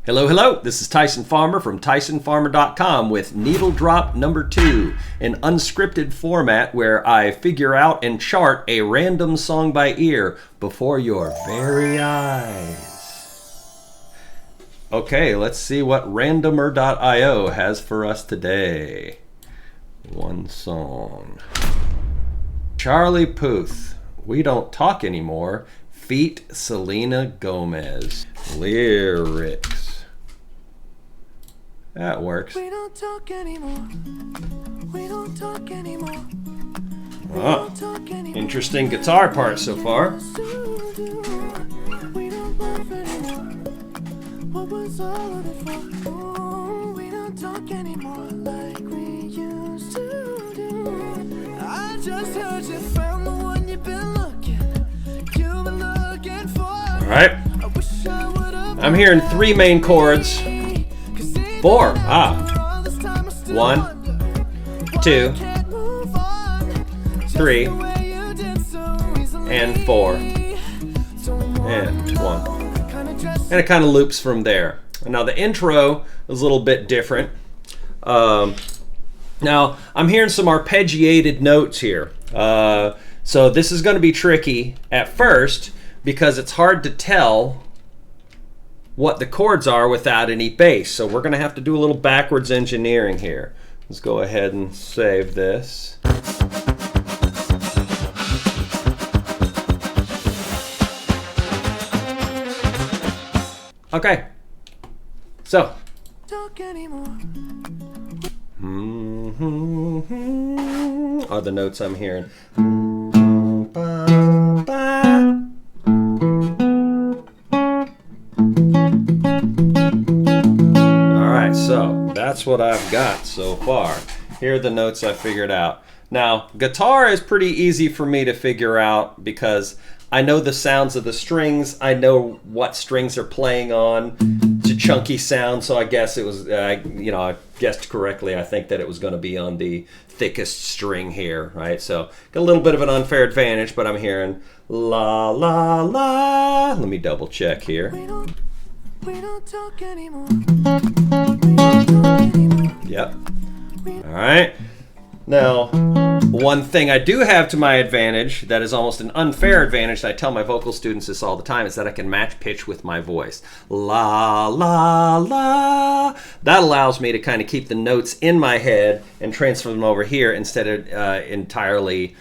Hello, hello. This is Tyson Farmer from TysonFarmer.com with Needle Drop number 2, an unscripted format where I figure out and chart a random song by ear before your very eyes. Okay, let's see what randomer.io has for us today. One song. Charlie Puth, We Don't Talk Anymore, feat. Selena Gomez. Lyrics. That works. We don't talk anymore. We don't talk anymore. Oh, interesting guitar part so far. What was all of it for? We don't talk anymore like we used to do. I just heard you found the one you've been looking for. All right. I'm hearing 3 main chords. 4. 1, 2, 3, and 4, and 1. And it kind of loops from there. Now the intro is a little bit different. Now I'm hearing some arpeggiated notes here. So this is going to be tricky at first because it's hard to tell what the chords are without any bass. So we're going to have to do a little backwards engineering here. Let's go ahead and save this. Okay. So. Are the notes I'm hearing. So that's what I've got so far. Here are the notes I figured out. Now, guitar is pretty easy for me to figure out because I know the sounds of the strings. I know what strings are playing on. It's a chunky sound, so I guess it was, I guessed correctly. I think that it was going to be on the thickest string here, right? So got a little bit of an unfair advantage, but I'm hearing la, la, la. Let me double check here. We don't talk anymore. Yep. All right. Now, one thing I do have to my advantage that is almost an unfair advantage, I tell my vocal students this all the time, is that I can match pitch with my voice. La, la, la. That allows me to kind of keep the notes in my head and transfer them over here instead of entirely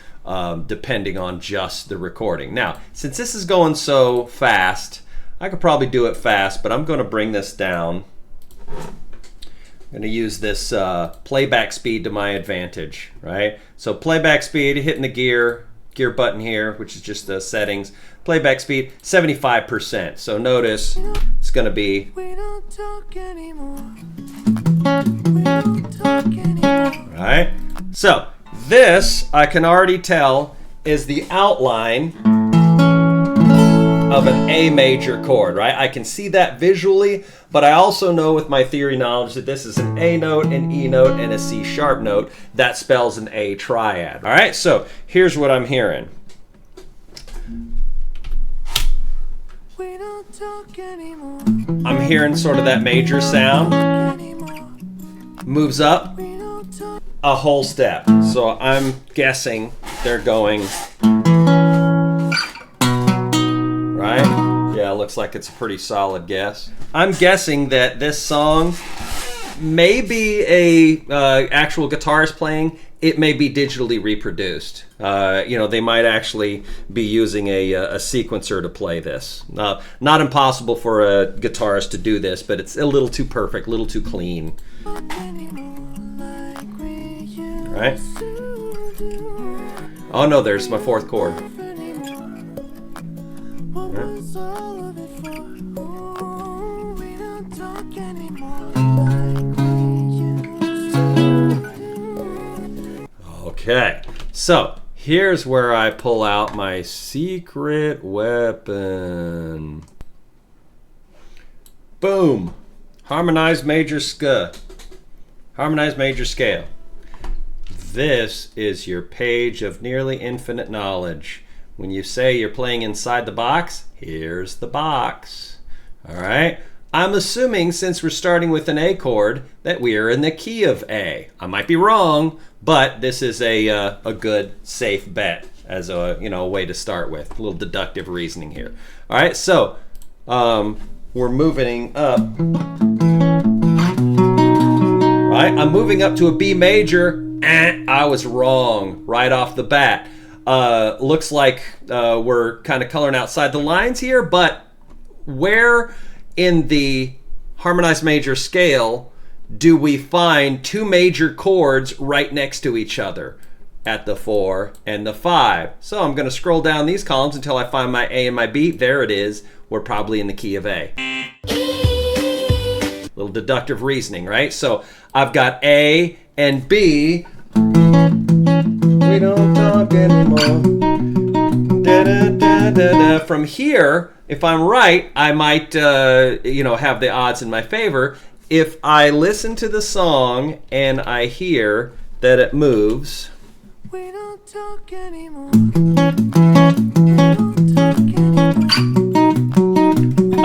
depending on just the recording. Now, since this is going so fast, I could probably do it fast, but I'm going to bring this down. I'm going to use this playback speed to my advantage, right? So playback speed, hitting the gear button here, which is just the settings. Playback speed, 75%. So notice it's going to be. We don't talk anymore. We don't talk anymore. Right? So this, I can already tell, is the outline of an A major chord, right? I can see that visually, but I also know with my theory knowledge that this is an A note, an E note, and a C sharp note. That spells an A triad. All right, so here's what I'm hearing. We don't talk anymore. I'm hearing sort of that major sound. Moves up a whole step. So I'm guessing they're going. Right? Yeah, looks like it's a pretty solid guess. I'm guessing that this song may be a actual guitarist playing. It may be digitally reproduced. They might actually be using a sequencer to play this. Not impossible for a guitarist to do this, but it's a little too perfect, a little too clean. Right? Oh no, there's my 4th chord. Okay, so here's where I pull out my secret weapon. Boom! Harmonized major scale. Harmonized major scale. This is your page of nearly infinite knowledge. When you say you're playing inside the box, here's the box. All right, I'm assuming since we're starting with an A chord that we are in the key of A. I might be wrong, but this is a good safe bet as a way to start with. A little deductive reasoning here. All right, so we're moving up. Right, I'm moving up to a B major. I was wrong right off the bat. Looks like we're kind of coloring outside the lines here, but where in the harmonized major scale do we find two major chords right next to each other? At the 4 and the 5. So I'm going to scroll down these columns until I find my A and my B. There it is. We're probably in the key of A. Little deductive reasoning, right? So I've got A and B. We don't talk anymore. Da, da, da, da, da. From here, if I'm right, I might have the odds in my favor. If I listen to the song and I hear that it moves, we don't talk anymore.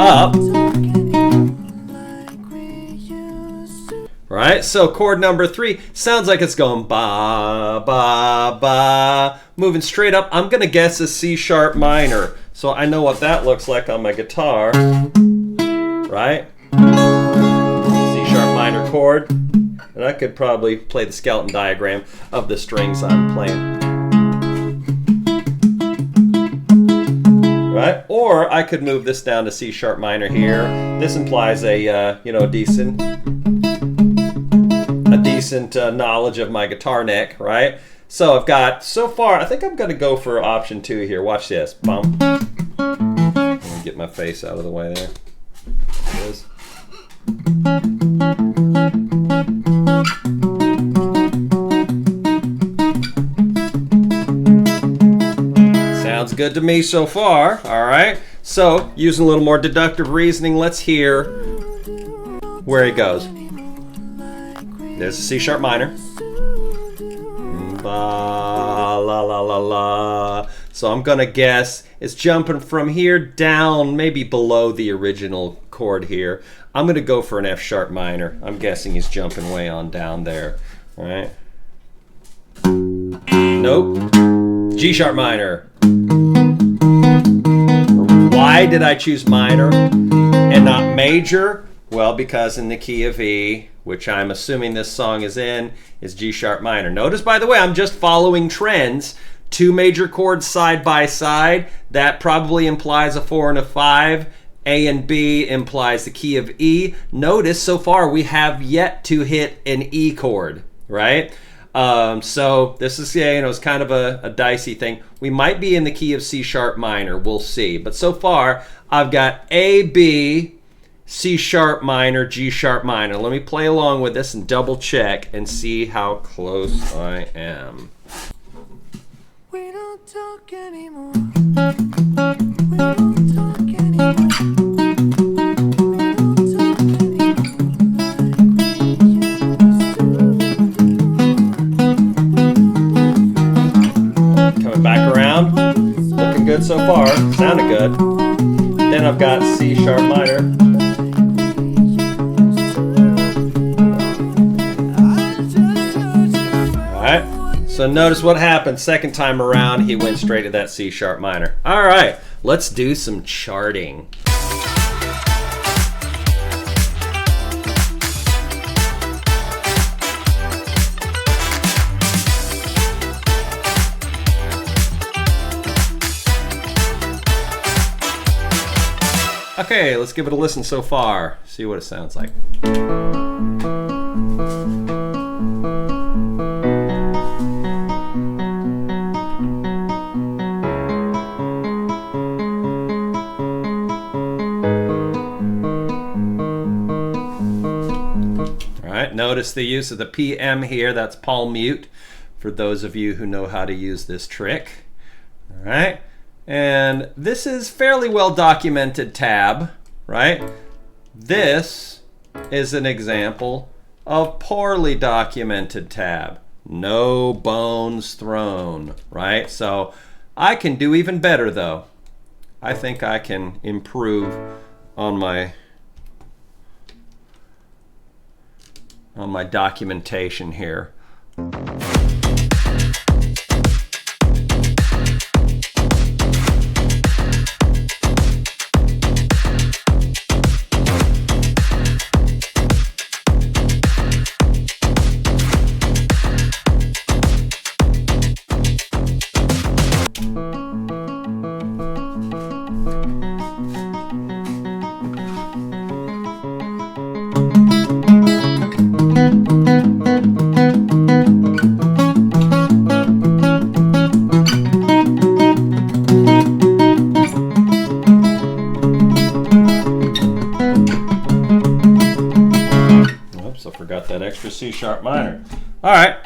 Up. Right? So chord number 3 sounds like it's going ba, ba, ba. Moving straight up. I'm going to guess a C sharp minor. So I know what that looks like on my guitar. Right? C sharp minor chord. And I could probably play the skeleton diagram of the strings I'm playing. Right? Or I could move this down to C sharp minor here. This implies a decent knowledge of my guitar neck, right? So I've got, so far, I think I'm going to go for option 2 here. Watch this. Bum. Let me get my face out of the way there. There it is. Sounds good to me so far. All right. So using a little more deductive reasoning, let's hear where it goes. There's a C sharp minor. Ba, la, la, la, la. So I'm going to guess it's jumping from here down, maybe below the original chord here. I'm going to go for an F sharp minor. I'm guessing he's jumping way on down there. All right. Nope. G sharp minor. Why did I choose minor and not major? Well, because in the key of E, which I'm assuming this song is in, is G sharp minor. Notice, by the way, I'm just following trends. 2 major chords side by side. That probably implies a 4 and a 5. A and B implies the key of E. Notice, so far, we have yet to hit an E chord, right? So this is, it's kind of a dicey thing. We might be in the key of C sharp minor. We'll see. But so far, I've got A, B, C sharp minor, G sharp minor. Let me play along with this and double check and see how close I am. We don't talk anymore. We don't talk anymore. Coming back around. Looking good so far. Sounded good. Then I've got C sharp minor. So notice what happened second time around, he went straight to that C sharp minor. All right, let's do some charting. Okay, let's give it a listen so far, see what it sounds like. Notice the use of the PM here, that's palm mute, for those of you who know how to use this trick. All right, and this is fairly well documented tab, right? This is an example of poorly documented tab. No bones thrown, right? So I can do even better though. I think I can improve on my on my documentation here. C-sharp minor. All right,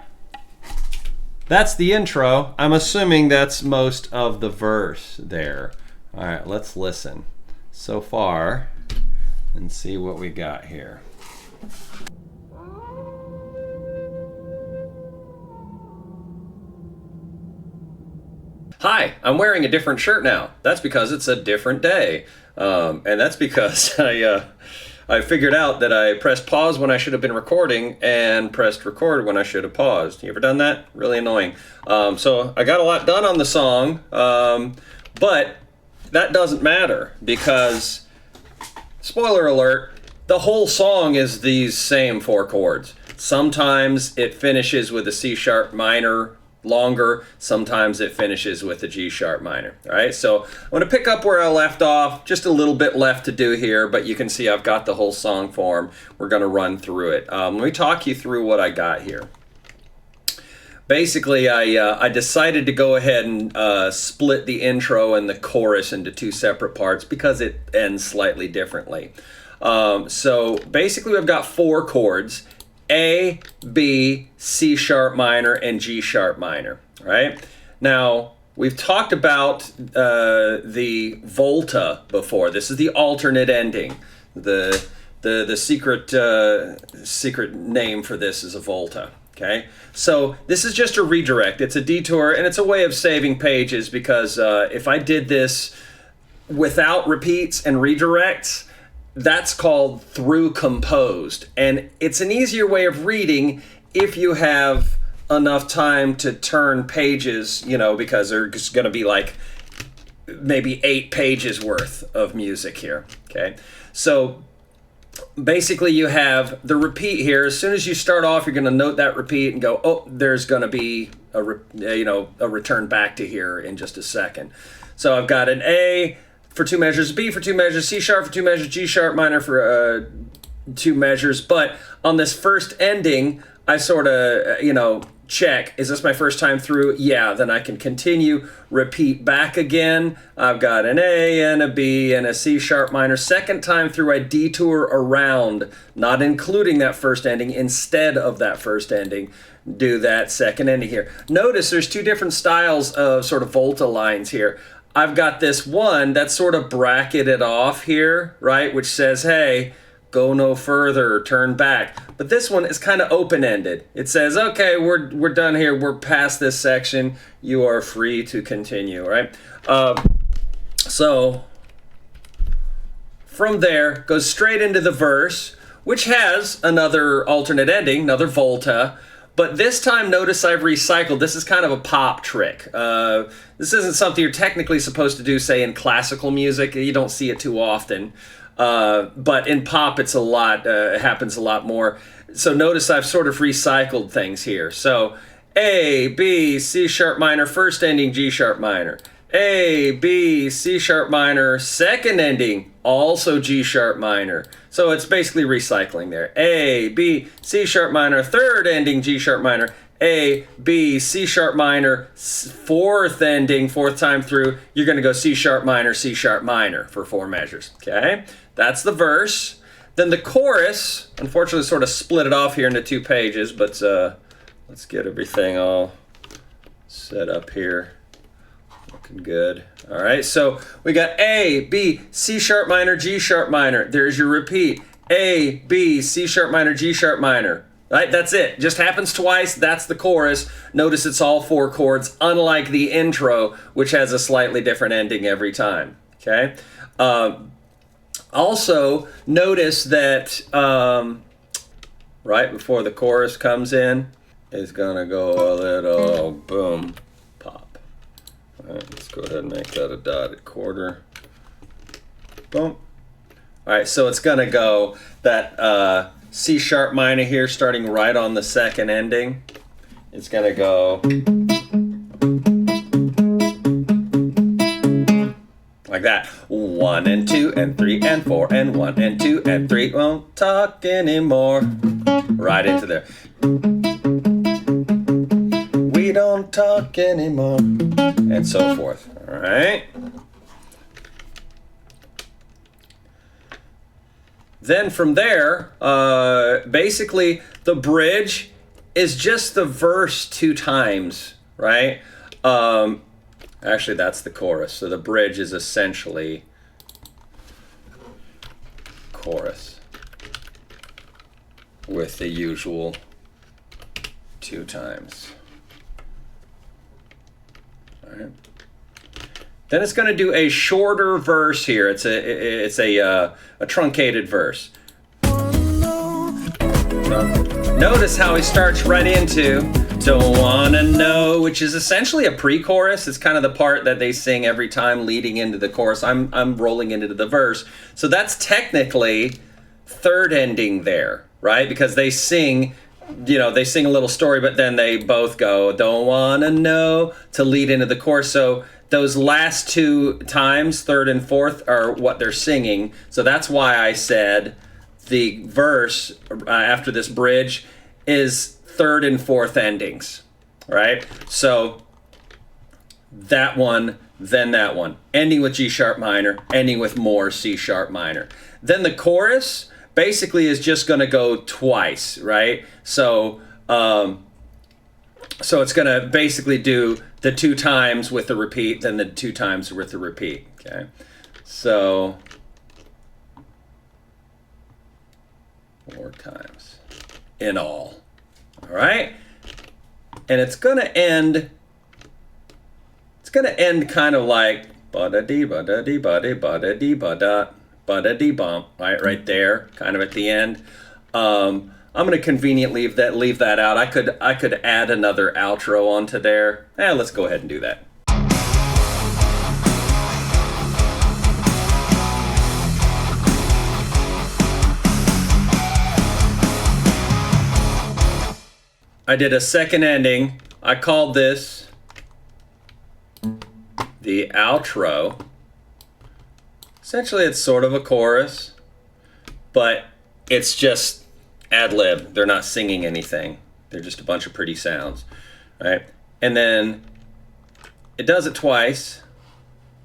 that's the intro. I'm assuming that's most of the verse there. All right, let's listen so far and see what we got here. Hi, I'm wearing a different shirt now. That's because it's a different day. And that's because I figured out that I pressed pause when I should have been recording and pressed record when I should have paused. You ever done that? Really annoying. So I got a lot done on the song, but that doesn't matter because, spoiler alert, the whole song is these same 4 chords. Sometimes it finishes with a C-sharp minor longer, sometimes it finishes with a G-sharp minor. All right, so I'm going to pick up where I left off, just a little bit left to do here, but you can see I've got the whole song form. We're going to run through it. Let me talk you through what I got here. Basically, I decided to go ahead and split the intro and the chorus into 2 separate parts because it ends slightly differently. So basically we've got 4 chords: A, B, C sharp minor, and G sharp minor, right? Now, we've talked about the volta before. This is the alternate ending. The secret name for this is a volta, okay? So this is just a redirect. It's a detour, and it's a way of saving pages because if I did this without repeats and redirects, that's called through composed, and it's an easier way of reading if you have enough time to turn pages, you know, because there's going to be like maybe 8 pages worth of music here, okay? So basically you have the repeat here. As soon as you start off, you're going to note that repeat and go, oh, there's going to be a return back to here in just a second. So I've got an A for 2 measures, B for 2 measures, C sharp for 2 measures, G sharp minor for 2 measures. But on this first ending, I sort of, check, is this my first time through? Yeah, then I can continue, repeat back again. I've got an A and a B and a C sharp minor. Second time through, I detour around, not including that first ending, instead of that first ending. Do that second ending here. Notice there's 2 different styles of sort of volta lines here. I've got this one that's sort of bracketed off here, right, which says, hey, go no further, turn back. But this one is kind of open-ended. It says, okay, we're done here. We're past this section. You are free to continue, right? So from there, goes straight into the verse, which has another alternate ending, another volta. But this time, notice I've recycled. This is kind of a pop trick. This isn't something you're technically supposed to do, say, in classical music. You don't see it too often. But in pop, it's it happens a lot more. So notice I've sort of recycled things here. So A, B, C sharp minor, first ending G sharp minor. A, B, C sharp minor, second ending, also G sharp minor. So it's basically recycling there. A, B, C sharp minor, third ending G sharp minor. A, B, C sharp minor, fourth ending, fourth time through, you're going to go C sharp minor for 4 measures. Okay, that's the verse. Then the chorus, unfortunately, sort of split it off here into 2 pages, but let's get everything all set up here. Looking good. All right, so we got A, B, C sharp minor, G sharp minor. There's your repeat. A, B, C sharp minor, G sharp minor. Right, that's it. Just happens twice. That's the chorus. Notice it's all 4 chords, unlike the intro, which has a slightly different ending every time. Okay. Also, notice that right before the chorus comes in is gonna go a little boom, pop. All right, let's go ahead and make that a dotted quarter. Boom. All right, so it's gonna go that C sharp minor here, starting right on the second ending. It's gonna go like that. 1 and 2 and 3 and 4 and 1 and 2 and 3. Won't talk anymore. Right into there. We don't talk anymore. And so forth. All right. Then from there, basically the bridge is just the verse 2 times, right? Actually, that's the chorus. So the bridge is essentially chorus with the usual 2 times. All right. Then it's going to do a shorter verse here. It's a truncated verse. Notice how he starts right into "Don't Wanna Know," which is essentially a pre-chorus. It's kind of the part that they sing every time leading into the chorus. I'm rolling into the verse. So that's technically third ending there, right? Because they sing, they sing a little story, but then they both go "Don't wanna know" to lead into the chorus. So those last 2 times, third and fourth, are what they're singing. So that's why I said the verse after this bridge is third and fourth endings, right? So that one, then that one, ending with G sharp minor, ending with more C sharp minor. Then the chorus basically is just going to go twice, right? So so it's going to basically do the 2 times with the repeat, then the 2 times with the repeat, okay? So 4 times in all. All right? And it's going to end kind of like ba-da-dee, ba-da-dee, ba-dee, ba-da-dee, ba-da, ba-da-dee bump, right there, kind of at the end. I'm going to conveniently leave that out. I could add another outro onto there. Let's go ahead and do that. I did a second ending. I called this the outro. Essentially, it's sort of a chorus, but it's just ad-lib. They're not singing anything. They're just a bunch of pretty sounds, right? And then it does it twice.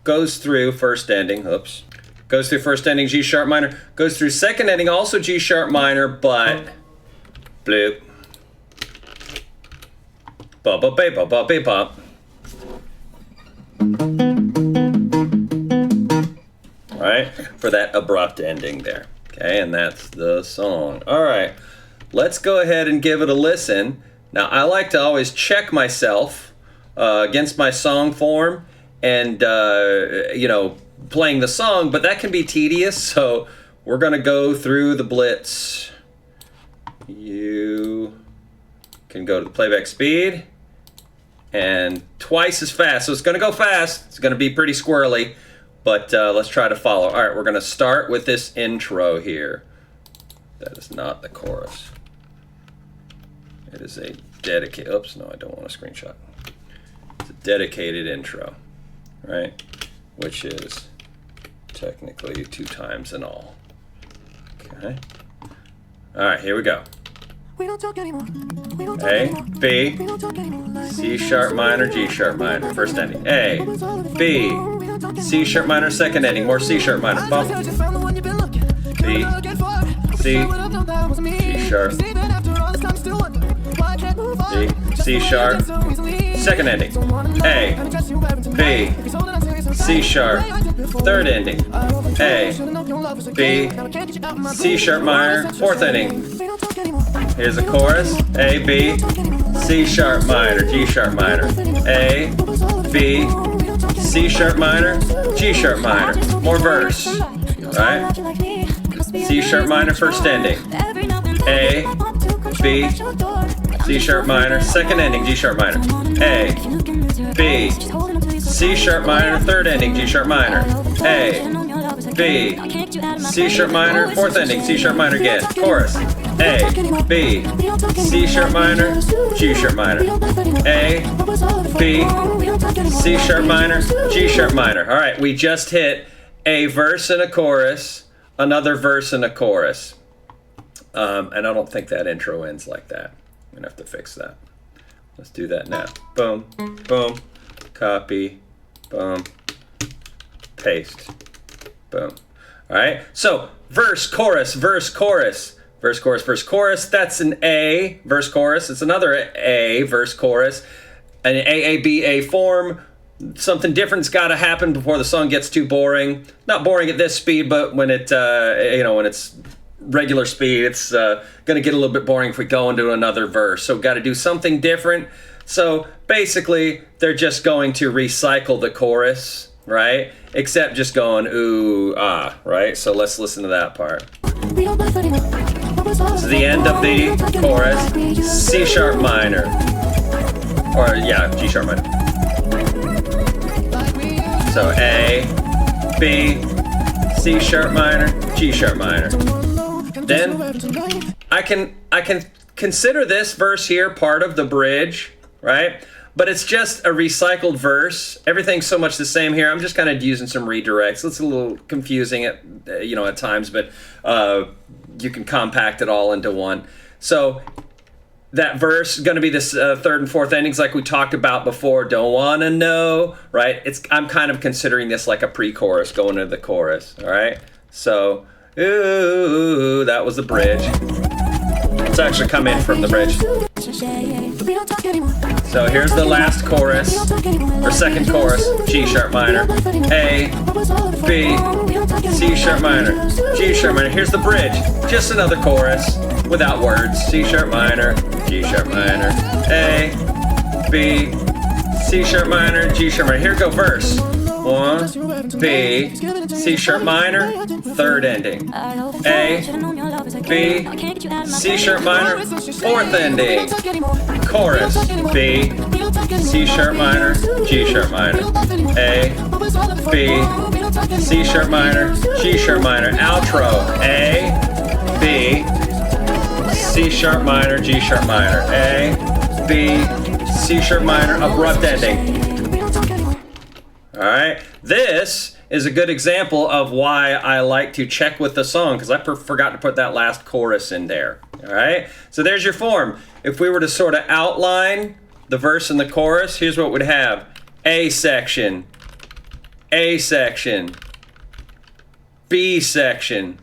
Goes through first ending. Oops. Goes through first ending G sharp minor. Goes through second ending also G sharp minor, but bloop. Ba-ba-ba-ba-ba-ba-ba. All right, for that abrupt ending there. Okay, and that's the song. All right, let's go ahead and give it a listen. Now, I like to always check myself against my song form and, playing the song, but that can be tedious, so we're going to go through the blitz. You can go to the playback speed and twice as fast. So it's going to go fast. It's going to be pretty squirrely, but let's try to follow. All right, we're going to start with this intro here. That is not the chorus. It is a dedicated, oops, no, I don't want a screenshot. It's a dedicated intro, right? Which is technically 2 times in all. Okay. All right, here we go. We don't talk anymore. We don't talk A, anymore. B, We don't talk anymore. C sharp minor, G sharp minor, first ending. A, B, C sharp minor, second ending, more C sharp minor. Bump. B, C, G sharp, B, C sharp, second ending. A, B, C sharp, third ending. A, B, C sharp minor, fourth ending. Here's a chorus. A, B, C sharp minor, G sharp minor. A, B, C sharp minor, G sharp minor. More verse, right? C sharp minor, first ending. A, B, C sharp minor, second ending, G sharp minor, A, B, C sharp minor, third ending, G sharp minor, A, B, C sharp minor, fourth ending, C sharp minor again, chorus, A, B, C sharp minor, G sharp minor, A, B, C sharp minor, G sharp minor. All right, we just hit a verse and a chorus, another verse and a chorus. And I don't think that intro ends like that. I'm gonna have to fix that. Let's do that now. Boom, boom, copy, boom, paste, boom. All right, so verse, chorus, verse, chorus, verse, chorus, verse, chorus. That's an A, verse, chorus. It's another A, verse, chorus. An AABA form. Something different's got to happen before the song gets too boring. Not boring at this speed, but when it, when it's regular speed, it's going to get a little bit boring if we go into another verse. So got to do something different. So basically, they're just going to recycle the chorus, right? Except just going ooh, ah, right? So let's listen to that part. This is the end of the chorus. C sharp minor. Or, yeah, G sharp minor. So A, B, C sharp minor, G sharp minor. Then I can consider this verse here part of the bridge, right? But it's just a recycled verse. Everything's so much the same here. I'm just kind of using some redirects. It's a little confusing at times, but you can compact it all into one. So that verse is going to be this third and fourth endings like we talked about before. Don't want to know, right? I'm kind of considering this like a pre-chorus going into the chorus, all right? So, ooh, that was the bridge. Let's actually come in from the bridge. So here's the last chorus, or second chorus, G sharp minor, A, B, C sharp minor, G sharp minor. Here's the bridge, just another chorus without words. C sharp minor, G sharp minor, A, B, C sharp minor, G sharp minor. Here go verse. 1, B, C sharp minor, third ending. A, B, C sharp minor, fourth ending. Chorus, B, C sharp minor, G sharp minor. A, B, C sharp minor, G sharp minor. Outro, A, B, C sharp minor, G sharp minor. A, B, C sharp minor, abrupt ending. All right, this is a good example of why I like to check with the song, because I forgot to put that last chorus in there. All right, so there's your form. If we were to sort of outline the verse and the chorus, here's what we'd have. A section, A section, B section,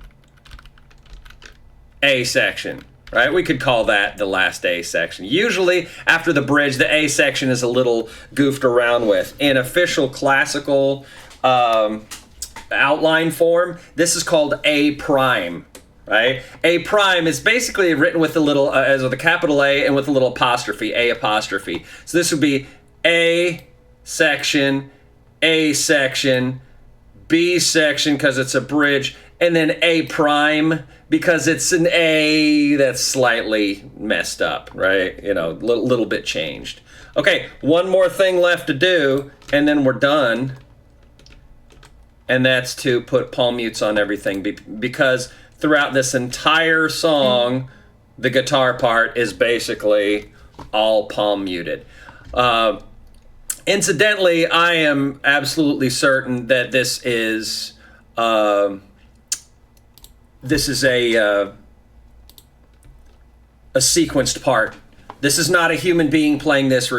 A section. Right, we could call that the last A section. Usually, after the bridge, the A section is a little goofed around with. In official classical outline form, this is called A prime. Right, A prime is basically written with a little, as with a capital A and with a little apostrophe, A apostrophe. So this would be A section, B section, because it's a bridge, and then A prime, because it's an A that's slightly messed up, right? You know, little bit changed. Okay, one more thing left to do, and then we're done. And that's to put palm mutes on everything, because throughout this entire song, the guitar part is basically all palm muted. Incidentally, I am absolutely certain that this is a sequenced part. This is not a human being playing this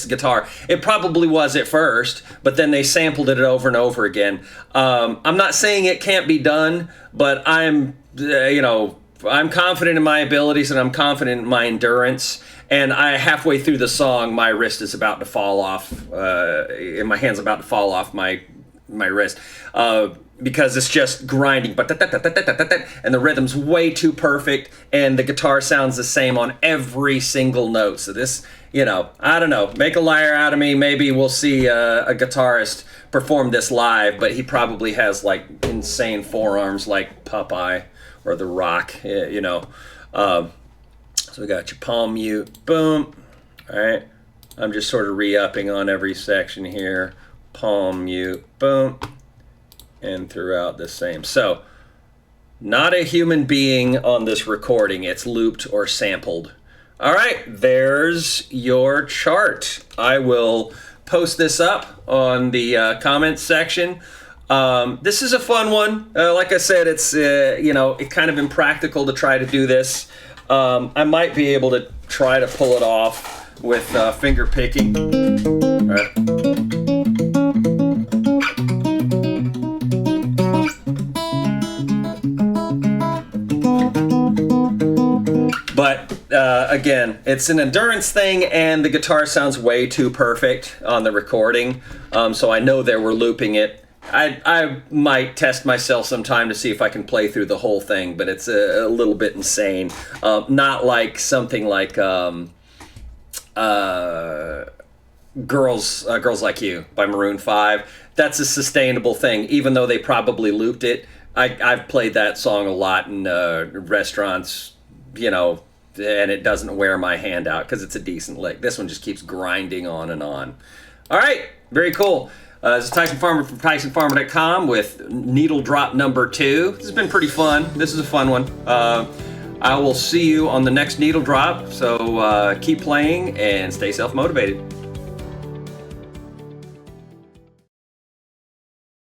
guitar. It probably was at first, but then they sampled it over and over again. I'm not saying it can't be done, but I'm confident in my abilities and I'm confident in my endurance. And halfway through the song, my wrist is about to fall off, and my hand's about to fall off my wrist. Because it's just grinding, and the rhythm's way too perfect, and the guitar sounds the same on every single note. So this, I don't know, make a liar out of me. Maybe we'll see a guitarist perform this live, but he probably has like insane forearms like Popeye or The Rock, So So we got your palm mute, boom. All right, I'm just sort of re-upping on every section here. Palm mute, boom, and throughout the same. So not a human being on this recording. It's looped or sampled. All right, there's your chart. I will post this up on the comments section. This is a fun one. Like I said, it's it's kind of impractical to try to do this. I might be able to try to pull it off with finger picking. All right. But again, it's an endurance thing, and the guitar sounds way too perfect on the recording, so I know they were looping it. I might test myself sometime to see if I can play through the whole thing, but it's a little bit insane. Not like something like Girls Like You by Maroon 5. That's a sustainable thing, even though they probably looped it. I've played that song a lot in restaurants, and it doesn't wear my hand out because it's a decent lick. This one just keeps grinding on and on. All right, very cool. This is Tyson Farmer from TysonFarmer.com with needle drop number 2. This has been pretty fun. This is a fun one. I will see you on the next needle drop, so keep playing and stay self-motivated.